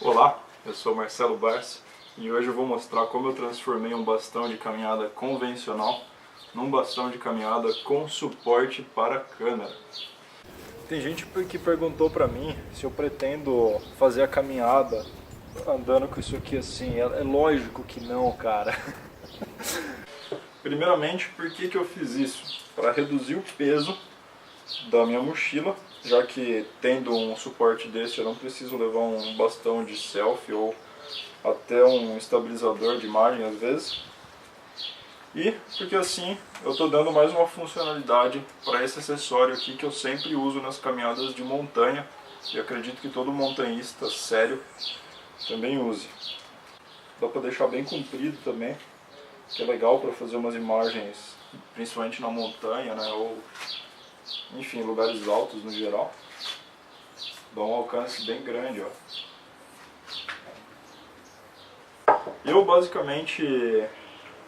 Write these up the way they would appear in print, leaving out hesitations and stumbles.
Olá, eu sou Marcelo Barça e hoje eu vou mostrar como eu transformei um bastão de caminhada convencional num bastão de caminhada com suporte para câmera. Tem gente que perguntou pra mim se eu pretendo fazer a caminhada andando com isso aqui assim. É lógico que não, cara. Primeiramente, por que eu fiz isso? Para reduzir o peso da minha mochila, já que tendo um suporte desse eu não preciso levar um bastão de selfie ou até um estabilizador de imagem às vezes. E porque assim eu estou dando mais uma funcionalidade para esse acessório aqui que eu sempre uso nas caminhadas de montanha e acredito que todo montanhista sério também use. Dá para deixar bem comprido também, que é legal para fazer umas imagens, principalmente na montanha, né, ou enfim, lugares altos no geral. Dá um alcance bem grande, ó. Eu basicamente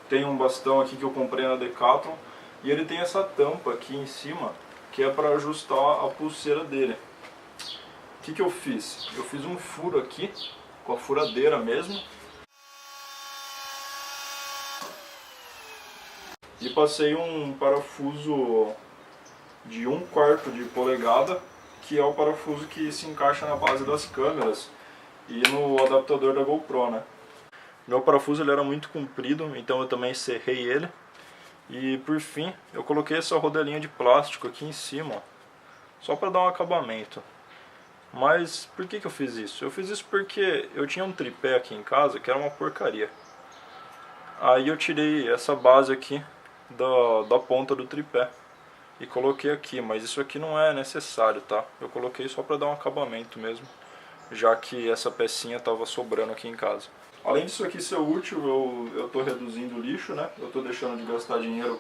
tenho um bastão aqui que eu comprei na Decathlon e ele tem essa tampa aqui em cima que é para ajustar a pulseira dele. O que eu fiz? Eu fiz um furo aqui com a furadeira mesmo e passei um parafuso de 1/4 de polegada, que é o parafuso que se encaixa na base das câmeras e no adaptador da GoPro, né? Meu parafuso ele era muito comprido, então eu também serrei ele. E por fim, eu coloquei essa rodelinha de plástico aqui em cima, ó, só para dar um acabamento. Mas por que eu fiz isso? Eu fiz isso porque eu tinha um tripé aqui em casa que era uma porcaria. Aí eu tirei essa base aqui da ponta do tripé e coloquei aqui, mas isso aqui não é necessário, tá? Eu coloquei só para dar um acabamento mesmo, já que essa pecinha estava sobrando aqui em casa. Além disso aqui ser útil, eu estou reduzindo o lixo, né? Eu estou deixando de gastar dinheiro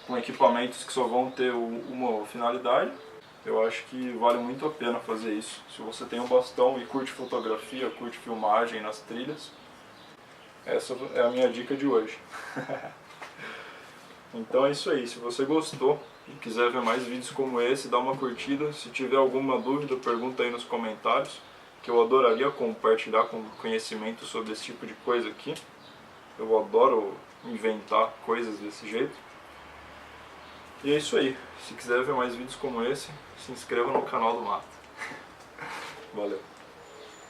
com equipamentos que só vão ter uma finalidade. Eu acho que vale muito a pena fazer isso. Se você tem um bastão e curte fotografia, curte filmagem nas trilhas, essa é a minha dica de hoje. Então é isso aí, se você gostou e quiser ver mais vídeos como esse, dá uma curtida. Se tiver alguma dúvida, pergunta aí nos comentários, que eu adoraria compartilhar com conhecimento sobre esse tipo de coisa aqui. Eu adoro inventar coisas desse jeito. E é isso aí, se quiser ver mais vídeos como esse, se inscreva no canal do Mato. Valeu!